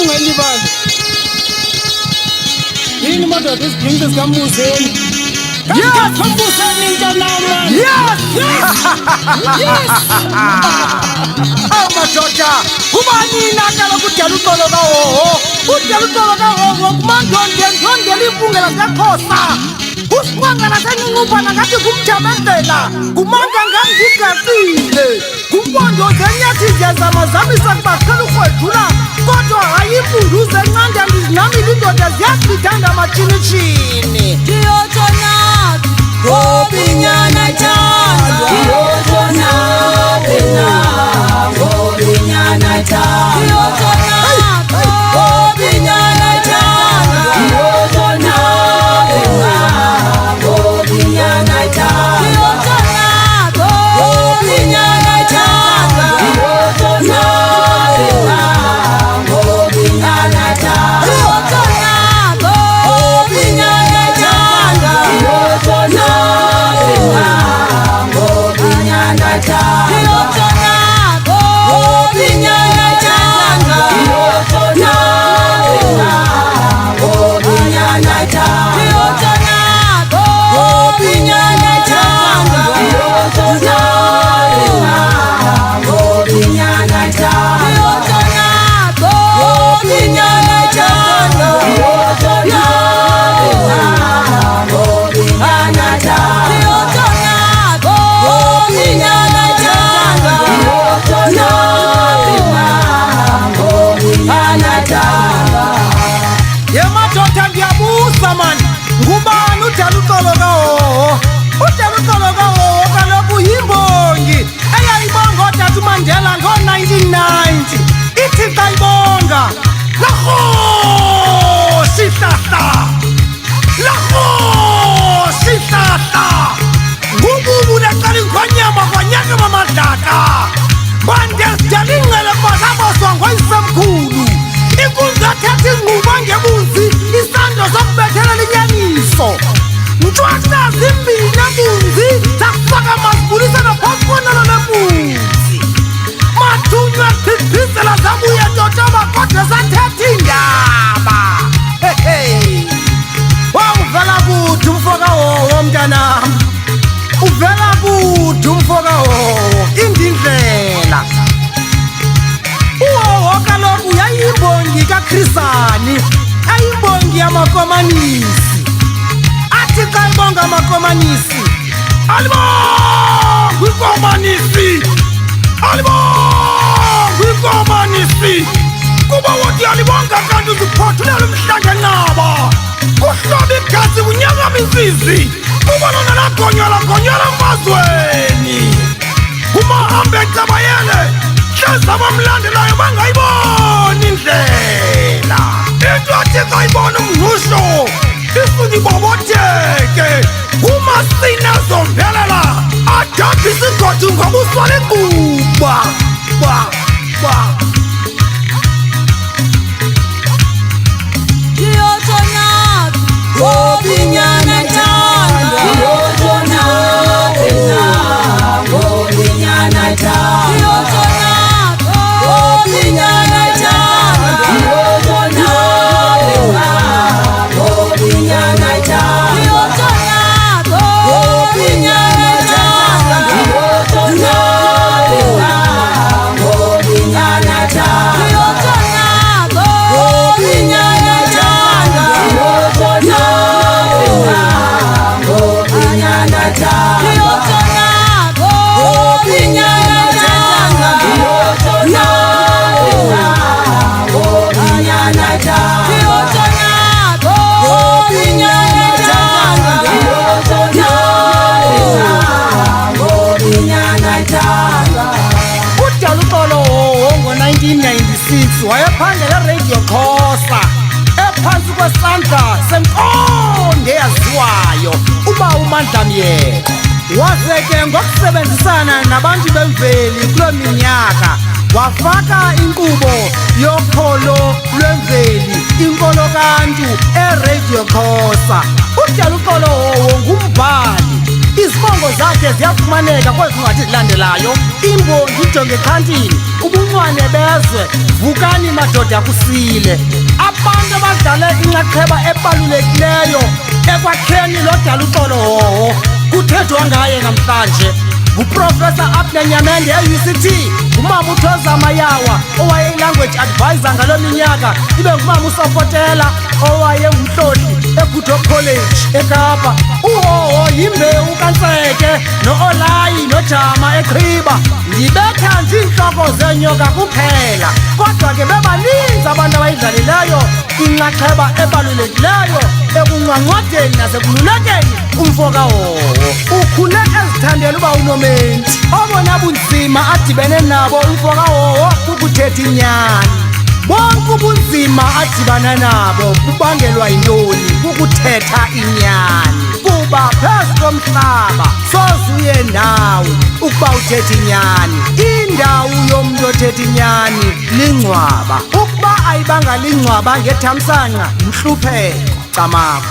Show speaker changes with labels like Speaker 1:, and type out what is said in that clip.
Speaker 1: ungayilibali yini madoda isidingo sikamuzeni Yes!
Speaker 2: Awu madoda ubani inakala kudala uxolo kahoho udala uxolo kahoho kumandondela ibungela sekhosa usikwangana sencuncubana ngathi kumjamezela kumanga ngangigaqile kumpondo zenyathi ndiyazamazamisa kubaqhela ukwedlula kodwa hayi impunduze encanda ndizinamile indoda ziyasithanda amatshini-tshini
Speaker 3: Gobinyana changa, Yotona pina, Gobinyana changa, Yotona, Gobinyana changa, Yotona pina, Gobinyana changa, Yotona, Gobinyana changa, Yotona pina, Gobinyana changa, Yotona, Gobinyana changa, Yotona.
Speaker 2: Yemadoda ndiyabuza mani ngubani udala uxolo kahoho udala uxolo kahoho kaloku yimbongi eyayibonga ootata uMandela ngoo-1990 ithi xa ibonga larhoshi hlahla larhoshi hlahla ngububu neqala ingonyama kwanyaka mamadlaka bande sidala ingcele kuba zaboswa ngoyisemkhulu ikungathetha inqubo ngebuzi isando sokubethelela inyaniso ntshwaka zimbini ebunzi zakufaka mazibulisa naphambi konalo lebunzi mathunywa dhidizela zabuye totoba kodwa sathetha indaba wawuvela kude umfokahoho mntanam uvela kude umfokahoho indindlela uhoho kaloku yayimbongi kaKhrisani ayimbongi yamakomanisi athi xa ibonga amakomanisi alibonga ikomanisi alibonga ikomanisi kuba wothi alibonga kanti uziphothulele umhlanga nqaba kuhloba igazi kunyakama inzizi kuba lona lagonyolagonyolwa emazweni umahambe ecabayele hleza abamlandelayo bangayiboni indlela into athi kayibona umngqusho isuke ibobotheke umasina zombelela adaphe isigodu ngobuswala inquba
Speaker 3: Gobinyana changa, Yotona pina, Gobinyana changa, Yotona, Gobinyana changa, Yotona pina, Gobinyana changa, Yotona, Gobinyana changa, Yotona pina, Gobinyana changa, Yotona, Gobinyana changa, Yotona.
Speaker 2: udala uxolo ngo-1996 wayephangela Radio Khosa ephantsi kwesandla senkonde eyaziwayo uba uMandla Myeko waze ke ngokusebenzisana nabantu bemveli kuloo minyaka wafaka inkqubo yokholo lwemveli inkolokantu eRadio Khosa udala uxolo ngumbhali izibongo zakhe ziyafumaneka kwezi ncwadi zilandelayo: imbongi ijonge ekhantini, ubuncwane bezwe, vukani madoda kusile. Abantu abadlale inxaxheba ebalulekileyo ekwakheni lo dala uxolo hoho kuthethwa ngaye namhlanje nguProfessor Abner Nyamende e-UCT, ngumama uThoza Mayawa owayeyi-language advisor ngaloo minyaka, ibe ngumama uSopotela owayengumhloli eGoodhope College eKapa. Uhoho yimbewu kaNtseke no-Olayi noJama eQhiba. Ndibetha nje iintloko zeenyoka kuphela, kodwa ke bebaninzi abantu abayidlalileyo inxaxheba ebalulekileyo ekunqwanqwadeni nasekululekeni umfo kahoho. Ukhule ezithandela uba unomenti. Obona bunzima adibene nabo umfo kahoho kukuthetha inyani. Bonke ubunzima adibana nabo kubangelwa yintoni? Kukuthetha inyani. Kuba phezu komhlaba soze uye ndawo ukuba uthetha inyani. Indawo yomntu othetha inyani lingcwaba. Ukuba ayibanga lingcwaba ngethamsanqa mhlupheko camako.